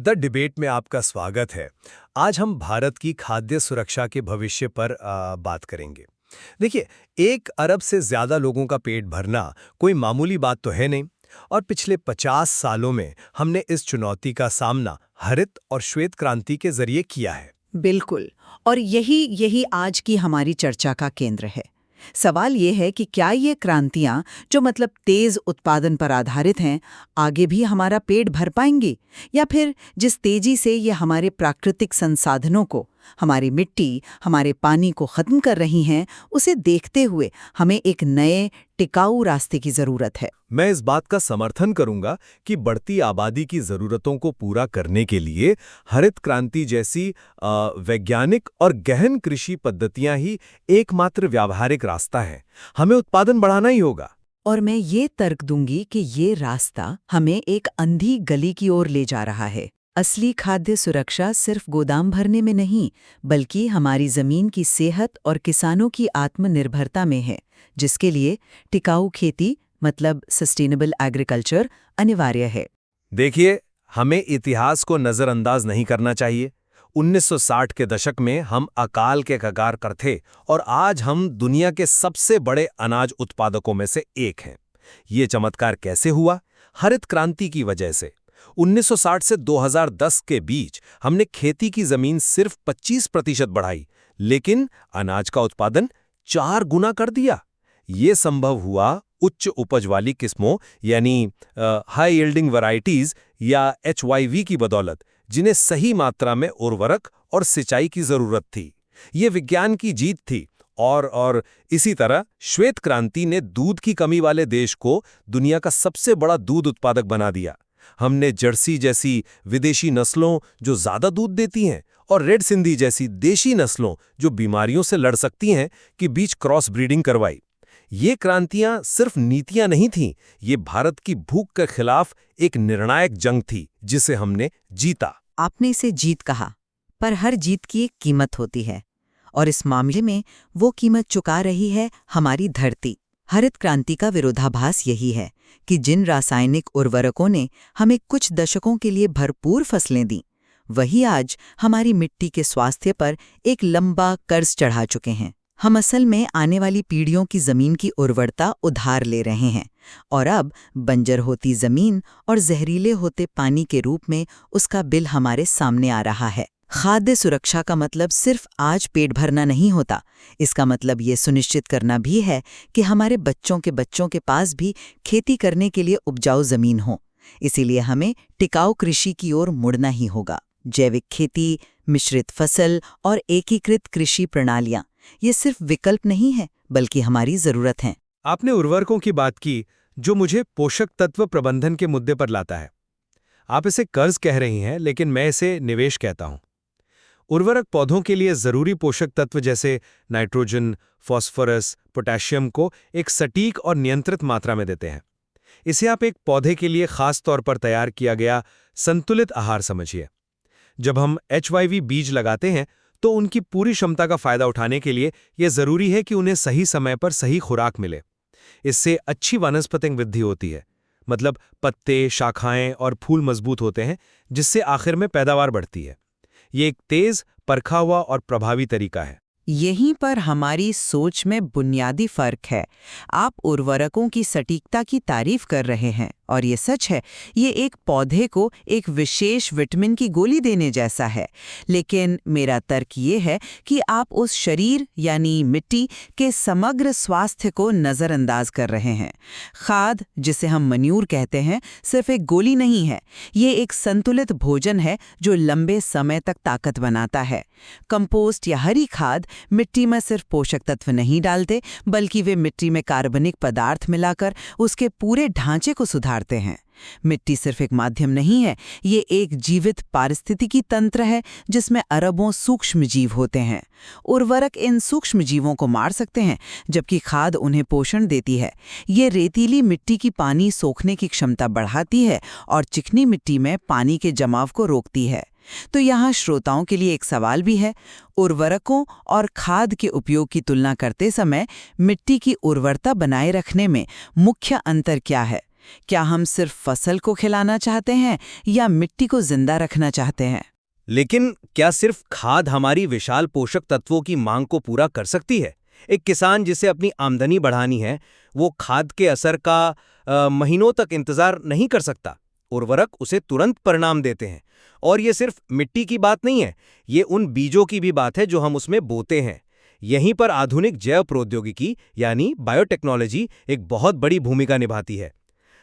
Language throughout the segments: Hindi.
द डिबेट में आपका स्वागत है। आज हम भारत की खाद्य सुरक्षा के भविष्य पर बात करेंगे। देखिए, 1 अरब से ज़्यादा लोगों का पेट भरना कोई मामूली बात तो है नहीं, और पिछले 50 सालों में हमने इस चुनौती का सामना हरित और श्वेत क्रांति के जरिए किया है। बिल्कुल। और यही यही आज की हमारी चर्चा का केंद्र है। सवाल ये है कि क्या ये क्रांतियां, जो मतलब तेज उत्पादन पर आधारित हैं, आगे भी हमारा पेट भर पाएंगी, या फिर जिस तेजी से ये हमारे प्राकृतिक संसाधनों को, हमारी मिट्टी, हमारे पानी को खत्म कर रही हैं, उसे देखते हुए हमें एक नए टिकाऊ रास्ते की जरूरत है। मैं इस बात का समर्थन करूंगा कि बढ़ती आबादी की जरूरतों को पूरा करने के लिए हरित क्रांति जैसी वैज्ञानिक और गहन कृषि पद्धतियां ही एकमात्र व्यावहारिक रास्ता है। हमें उत्पादन बढ़ाना ही होगा। और मैं ये तर्क दूंगी कि ये रास्ता हमें एक अंधी गली की ओर ले जा रहा है। असली खाद्य सुरक्षा सिर्फ गोदाम भरने में नहीं, बल्कि हमारी जमीन की सेहत और किसानों की आत्मनिर्भरता में है, जिसके लिए टिकाऊ खेती मतलब सस्टेनेबल एग्रीकल्चर अनिवार्य है। देखिए, हमें इतिहास को नजरअंदाज नहीं करना चाहिए। 1960 के दशक में हम अकाल के कगार पर थे, और आज हम दुनिया के सबसे बड़े अनाज उत्पादकों में से एक हैं। ये चमत्कार कैसे हुआ? हरित क्रांति की वजह से। 1960 से 2010 के बीच हमने खेती की जमीन सिर्फ 25% बढ़ाई, लेकिन अनाज का उत्पादन 4 गुना कर दिया। ये संभव हुआ उच्च उपज वाली किस्मों यानी हाई यील्डिंग वैरायटीज या HYV की बदौलत, जिन्हें सही मात्रा में उर्वरक और सिंचाई की जरूरत थी। ये विज्ञान की जीत थी। और इसी तरह श्वेत क्रांति ने दूध की कमी वाले देश को दुनिया का सबसे बड़ा दूध उत्पादक बना दिया। हमने जर्सी जैसी विदेशी नस्लों जो ज्यादा दूध देती हैं और रेड सिंधी जैसी देशी नस्लों जो बीमारियों से लड़ सकती हैं के बीच क्रॉस ब्रीडिंग करवाई। ये क्रांतियां सिर्फ नीतियां नहीं थीं, ये भारत की भूख के खिलाफ एक निर्णायक जंग थी, जिसे हमने जीता। आपने इसे जीत कहा, पर हर जीत की एक कीमत होती है, और इस मामले में वो कीमत चुका रही है हमारी धरती। हरित क्रांति का विरोधाभास यही है कि जिन रासायनिक उर्वरकों ने हमें कुछ दशकों के लिए भरपूर फसलें दी, वही आज हमारी मिट्टी के स्वास्थ्य पर एक लंबा कर्ज चढ़ा चुके हैं। हम असल में आने वाली पीढ़ियों की जमीन की उर्वरता उधार ले रहे हैं, और अब बंजर होती जमीन और जहरीले होते पानी के रूप में उसका बिल हमारे सामने आ रहा है। खाद्य सुरक्षा का मतलब सिर्फ आज पेट भरना नहीं होता। इसका मतलब ये सुनिश्चित करना भी है कि हमारे बच्चों के पास भी खेती करने के लिए उपजाऊ जमीन हो। इसीलिए हमें टिकाऊ कृषि की ओर मुड़ना ही होगा। जैविक खेती, मिश्रित फसल और एकीकृत कृषि प्रणालियां, ये सिर्फ विकल्प नहीं है, बल्कि हमारी जरूरत है। आपने उर्वरकों की बात की, जो मुझे पोषक तत्व प्रबंधन के मुद्दे पर लाता है। आप इसे कर्ज कह रही हैं, लेकिन मैं इसे निवेश कहता हूं। उर्वरक पौधों के लिए जरूरी पोषक तत्व जैसे नाइट्रोजन, फास्फोरस, पोटेशियम को एक सटीक और नियंत्रित मात्रा में देते हैं। इसे आप एक पौधे के लिए खास तौर पर तैयार किया गया संतुलित आहार समझिए। जब हम HYV बीज लगाते हैं, तो उनकी पूरी क्षमता का फायदा उठाने के लिए यह जरूरी है कि उन्हें सही समय पर सही खुराक मिले। इससे अच्छी वानस्पतिक वृद्धि होती है, मतलब पत्ते, शाखाएं और फूल मजबूत होते हैं, जिससे आखिर में पैदावार बढ़ती है। ये एक तेज, परखा हुआ और प्रभावी तरीका है। यहीं पर हमारी सोच में बुनियादी फर्क है। आप उर्वरकों की सटीकता की तारीफ कर रहे हैं, और ये सच है, ये एक पौधे को एक विशेष विटामिन की गोली देने जैसा है। लेकिन मेरा तर्क ये है कि आप उस शरीर यानी मिट्टी के समग्र स्वास्थ्य को नज़रअंदाज कर रहे हैं। खाद, जिसे हम मन्यूर कहते हैं, सिर्फ एक गोली नहीं है। ये एक संतुलित भोजन है जो लंबे समय तक ताकत बनाता है। कंपोस्ट या हरी खाद मिट्टी में सिर्फ पोषक तत्व नहीं डालते, बल्कि वे मिट्टी में कार्बनिक पदार्थ मिलाकर उसके पूरे ढांचे को सुधारते हैं। मिट्टी सिर्फ एक माध्यम नहीं है, ये एक जीवित पारिस्थितिकी तंत्र है जिसमें अरबों सूक्ष्म जीव होते हैं। उर्वरक इन सूक्ष्म जीवों को मार सकते हैं, जबकि खाद उन्हें पोषण देती है। ये रेतीली मिट्टी की पानी सोखने की क्षमता बढ़ाती है और चिकनी मिट्टी में पानी के जमाव को रोकती है। तो यहाँ श्रोताओं के लिए एक सवाल भी है, उर्वरकों और खाद के उपयोग की तुलना करते समय मिट्टी की उर्वरता बनाए रखने में मुख्य अंतर क्या है? क्या हम सिर्फ फसल को खिलाना चाहते हैं या मिट्टी को जिंदा रखना चाहते हैं? लेकिन क्या सिर्फ खाद हमारी विशाल पोषक तत्वों की मांग को पूरा कर सकती है? एक किसान जिसे अपनी आमदनी बढ़ानी है, वो खाद के असर का महीनों तक इंतजार नहीं कर सकता। उर्वरक उसे तुरंत परिणाम देते हैं। और ये सिर्फ मिट्टी की बात नहीं है, ये उन बीजों की भी बात है जो हम उसमें बोते हैं। यहीं पर आधुनिक जैव प्रौद्योगिकी यानी बायोटेक्नोलॉजी एक बहुत बड़ी भूमिका निभाती है।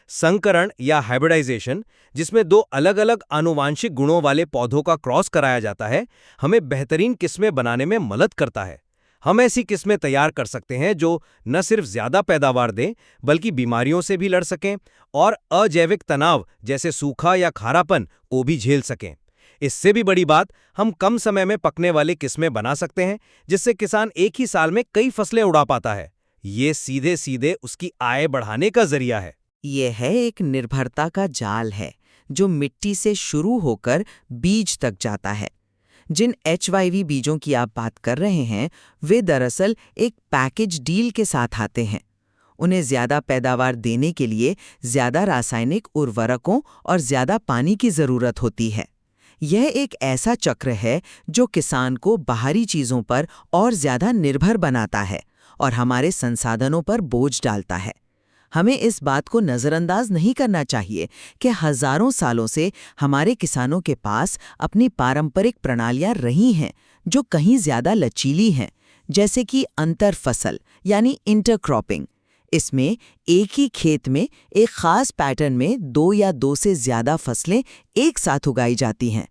संकरण या हाइब्रिडाइजेशन, जिसमें दो अलग-अलग आनुवांशिक गुणों वाले पौधों का क्रॉस कराया जाता है, हमें बेहतरीन किस्में बनाने में मदद करता है। हम ऐसी किस्में तैयार कर सकते हैं जो न सिर्फ ज्यादा पैदावार दें, बल्कि बीमारियों से भी लड़ सकें और अजैविक तनाव जैसे सूखा या खारापन को भी झेल सकें। इससे भी बड़ी बात, हम कम समय में पकने वाले किस्में बना सकते हैं, जिससे किसान एक ही साल में कई फसलें उड़ा पाता है। ये सीधे सीधे उसकी आय बढ़ाने का जरिया है। ये है एक निर्भरता का जाल है जो मिट्टी से शुरू होकर बीज तक जाता है। जिन HYV बीजों की आप बात कर रहे हैं, वे दरअसल एक पैकेज डील के साथ आते हैं। उन्हें ज्यादा पैदावार देने के लिए ज्यादा रासायनिक उर्वरकों और ज्यादा पानी की जरूरत होती है। यह एक ऐसा चक्र है जो किसान को बाहरी चीजों पर और ज्यादा निर्भर बनाता है और हमारे संसाधनों पर बोझ डालता है। हमें इस बात को नज़रअंदाज नहीं करना चाहिए कि हजारों सालों से हमारे किसानों के पास अपनी पारंपरिक प्रणालियां रही हैं जो कहीं ज्यादा लचीली हैं, जैसे कि अंतर फसल यानी इंटरक्रॉपिंग। इसमें एक ही खेत में एक खास पैटर्न में 2 या 2 से ज्यादा फसलें एक साथ उगाई जाती हैं।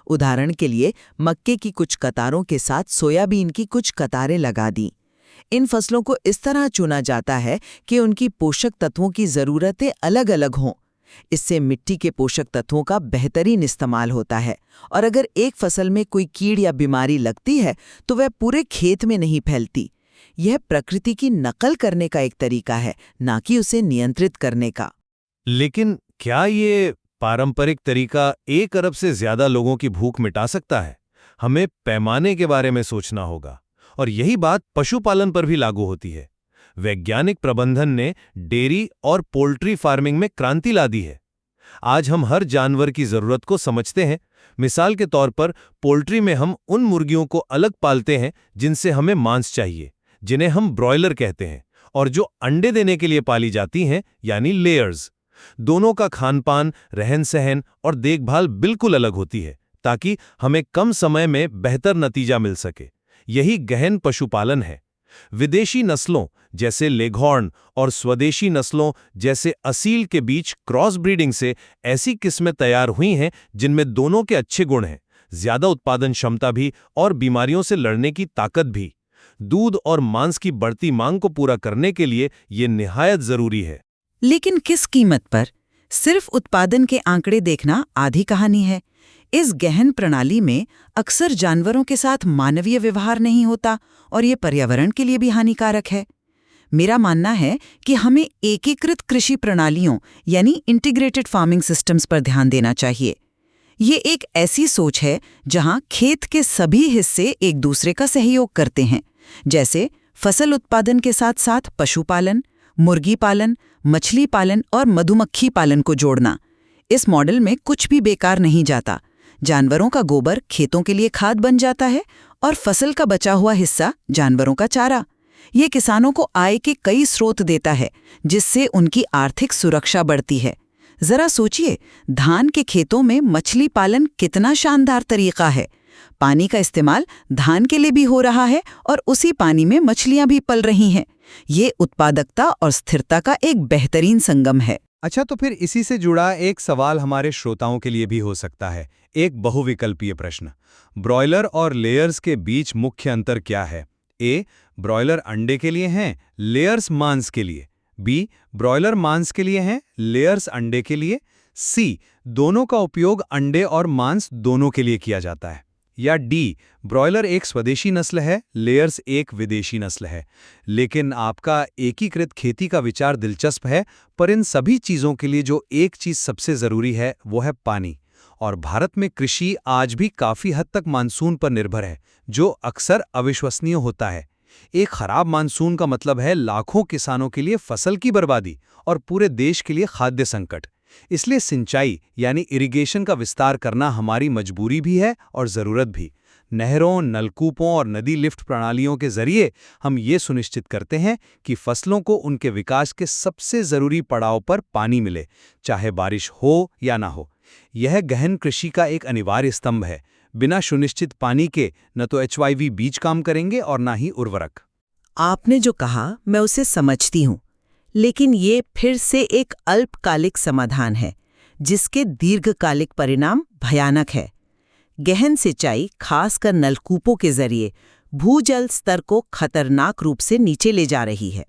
उदाहरण के लिए मक्के की कुछ कतारों के साथ सोयाबीन की कुछ कतारें लगा दी। इन फसलों को इस तरह चुना जाता है कि उनकी पोषक तत्वों की ज़रूरतें अलग-अलग हों। इससे मिट्टी के पोषक तत्वों का बेहतरीन इस्तेमाल होता है और अगर एक फसल में कोई कीड़ या बीमारी लगती है तो वह पूरे खेत में नहीं फैलती। यह प्रकृति की नकल करने का एक तरीका है, ना कि उसे नियंत्रित करने का। लेकिन क्या ये पारंपरिक तरीका 1 अरब से ज्यादा लोगों की भूख मिटा सकता है? हमें पैमाने के बारे में सोचना होगा। और यही बात पशुपालन पर भी लागू होती है। वैज्ञानिक प्रबंधन ने डेयरी और पोल्ट्री फार्मिंग में क्रांति ला दी है। आज हम हर जानवर की जरूरत को समझते हैं। मिसाल के तौर पर पोल्ट्री में हम उन मुर्गियों को अलग पालते हैं जिनसे हमें मांस चाहिए, जिन्हें हम ब्रॉयलर कहते हैं, और जो अंडे देने के लिए पाली जाती हैं यानी लेयर्स। दोनों का खानपान, रहन-सहन और देखभाल बिल्कुल अलग होती है ताकि हमें कम समय में बेहतर नतीजा मिल सके। यही गहन पशुपालन है। विदेशी नस्लों जैसे लेघॉर्न और स्वदेशी नस्लों जैसे असील के बीच क्रॉस ब्रीडिंग से ऐसी किस्में तैयार हुई हैं जिनमें दोनों के अच्छे गुण हैं, ज्यादा उत्पादन क्षमता भी और बीमारियों से लड़ने की ताकत भी। दूध और मांस की बढ़ती मांग को पूरा करने के लिए ये निहायत जरूरी है। लेकिन किस कीमत पर? सिर्फ उत्पादन के आंकड़े देखना आधी कहानी है। इस गहन प्रणाली में अक्सर जानवरों के साथ मानवीय व्यवहार नहीं होता और ये पर्यावरण के लिए भी हानिकारक है। मेरा मानना है कि हमें एकीकृत कृषि प्रणालियों यानी इंटीग्रेटेड फार्मिंग सिस्टम्स पर ध्यान देना चाहिए। ये एक ऐसी सोच है जहां खेत के सभी हिस्से एक दूसरे का सहयोग करते हैं, जैसे फसल उत्पादन के साथ साथ पशुपालन, मुर्गी पालन, मछली पालन और मधुमक्खी पालन को जोड़ना। इस मॉडल में कुछ भी बेकार नहीं जाता। जानवरों का गोबर खेतों के लिए खाद बन जाता है और फसल का बचा हुआ हिस्सा जानवरों का चारा। ये किसानों को आय के कई स्रोत देता है, जिससे उनकी आर्थिक सुरक्षा बढ़ती है। जरा सोचिए, धान के खेतों में मछली पालन कितना शानदार तरीका है। पानी का इस्तेमाल धान के लिए भी हो रहा है और उसी पानी में मछलियां भी पल रही हैं। ये उत्पादकता और स्थिरता का एक बेहतरीन संगम है। अच्छा, तो फिर इसी से जुड़ा एक सवाल हमारे श्रोताओं के लिए भी हो सकता है, एक बहुविकल्पीय प्रश्न। ब्रॉयलर और लेयर्स के बीच मुख्य अंतर क्या है? ए, ब्रॉयलर अंडे के लिए हैं, लेयर्स मांस के लिए। बी, ब्रॉयलर मांस के लिए हैं, लेयर्स अंडे के लिए। सी, दोनों का उपयोग अंडे और मांस दोनों के लिए किया जाता है। या डी, ब्रॉयलर एक स्वदेशी नस्ल है, लेयर्स एक विदेशी नस्ल है। लेकिन आपका एकीकृत खेती का विचार दिलचस्प है, पर इन सभी चीज़ों के लिए जो एक चीज़ सबसे ज़रूरी है वो है पानी। और भारत में कृषि आज भी काफ़ी हद तक मानसून पर निर्भर है, जो अक्सर अविश्वसनीय होता है। एक खराब मानसून का मतलब है लाखों किसानों के लिए फसल की बर्बादी और पूरे देश के लिए खाद्य संकट। इसलिए सिंचाई यानी इरिगेशन का विस्तार करना हमारी मजबूरी भी है और ज़रूरत भी। नहरों, नलकूपों और नदी लिफ्ट प्रणालियों के जरिए हम ये सुनिश्चित करते हैं कि फसलों को उनके विकास के सबसे ज़रूरी पड़ाव पर पानी मिले, चाहे बारिश हो या ना हो। यह गहन कृषि का एक अनिवार्य स्तंभ है। बिना सुनिश्चित पानी के न तो HYV बीज काम करेंगे और ना ही उर्वरक। आपने जो कहा मैं उसे समझती हूँ, लेकिन ये फिर से एक अल्पकालिक समाधान है जिसके दीर्घकालिक परिणाम भयानक है। गहन सिंचाई, खासकर नलकूपों के जरिए, भूजल स्तर को खतरनाक रूप से नीचे ले जा रही है।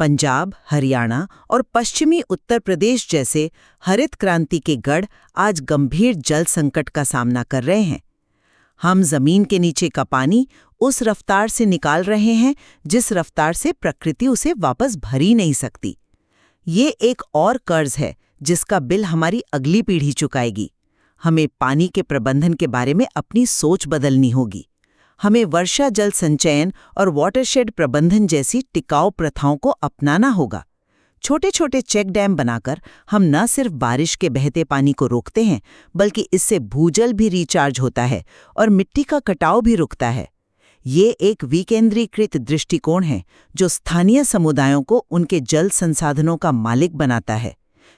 पंजाब, हरियाणा और पश्चिमी उत्तर प्रदेश जैसे हरित क्रांति के गढ़ आज गंभीर जल संकट का सामना कर रहे हैं। हम जमीन के नीचे का पानी उस रफ्तार से निकाल रहे हैं जिस रफ्तार से प्रकृति उसे वापस भर ही नहीं सकती। ये एक और कर्ज है जिसका बिल हमारी अगली पीढ़ी चुकाएगी। हमें पानी के प्रबंधन के बारे में अपनी सोच बदलनी होगी। हमें वर्षा जल संचयन और वाटरशेड प्रबंधन जैसी टिकाऊ प्रथाओं को अपनाना होगा। छोटे छोटे चेक डैम बनाकर हम न सिर्फ बारिश के बहते पानी को रोकते हैं, बल्कि इससे भूजल भी रिचार्ज होता है और मिट्टी का कटाव भी रुकता है। ये एक विकेंद्रीकृत दृष्टिकोण है जो स्थानीय समुदायों को उनके जल संसाधनों का मालिक बनाता है।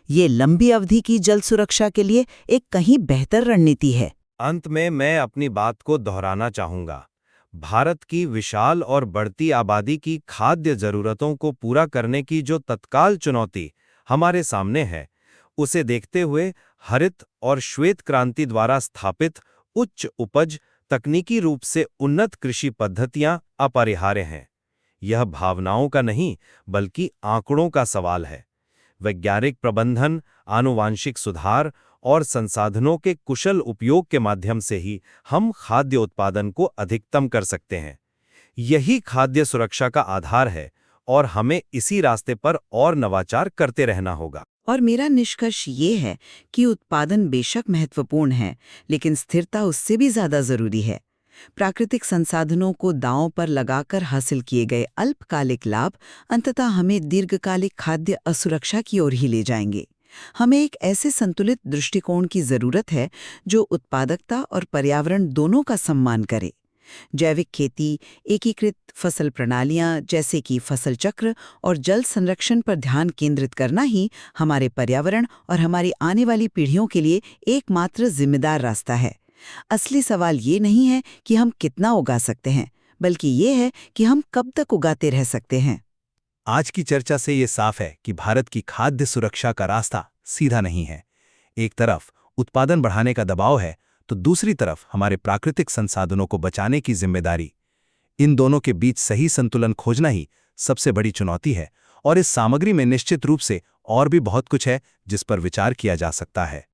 ये लंबी अवधि की जल सुरक्षा के लिए एक कहीं बेहतर रणनीति है। अंत में मैं अपनी बात को दोहराना चाहूंगा। भारत की विशाल और बढ़ती आबादी की खाद्य जरूरतों को पूरा करने की जो तत्काल चुनौती हमारे सामने है, उसे देखते हुए हरित और श्वेत क्रांति द्वारा स्थापित उच्च उपज, तकनीकी रूप से उन्नत कृषि पद्धतियां अपरिहार्य हैं। यह भावनाओं का नहीं, बल्कि आंकड़ों का सवाल है। वैज्ञानिक प्रबंधन, आनुवांशिक सुधार और संसाधनों के कुशल उपयोग के माध्यम से ही हम खाद्य उत्पादन को अधिकतम कर सकते हैं। यही खाद्य सुरक्षा का आधार है और हमें इसी रास्ते पर और नवाचार करते रहना होगा। और मेरा निष्कर्ष ये है कि उत्पादन बेशक महत्वपूर्ण है, लेकिन स्थिरता उससे भी ज्यादा जरूरी है। प्राकृतिक संसाधनों को दांव पर लगाकर हासिल किए गए अल्पकालिक लाभ अंततः हमें दीर्घकालिक खाद्य असुरक्षा की ओर ही ले जाएंगे। हमें एक ऐसे संतुलित दृष्टिकोण की जरूरत है जो उत्पादकता और पर्यावरण दोनों का सम्मान करे। जैविक खेती, एकीकृत फसल प्रणालियां जैसे कि फसल चक्र और जल संरक्षण पर ध्यान केंद्रित करना ही हमारे पर्यावरण और हमारी आने वाली पीढ़ियों के लिए एकमात्र जिम्मेदार रास्ता है। असली सवाल ये नहीं है कि हम कितना उगा सकते हैं, बल्कि ये है कि हम कब तक उगाते रह सकते हैं। आज की चर्चा से ये साफ है कि भारत की खाद्य सुरक्षा का रास्ता सीधा नहीं है। एक तरफ उत्पादन बढ़ाने का दबाव है, तो दूसरी तरफ हमारे प्राकृतिक संसाधनों को बचाने की जिम्मेदारी। इन दोनों के बीच सही संतुलन खोजना ही सबसे बड़ी चुनौती है, और इस सामग्री में निश्चित रूप से और भी बहुत कुछ है जिस पर विचार किया जा सकता है।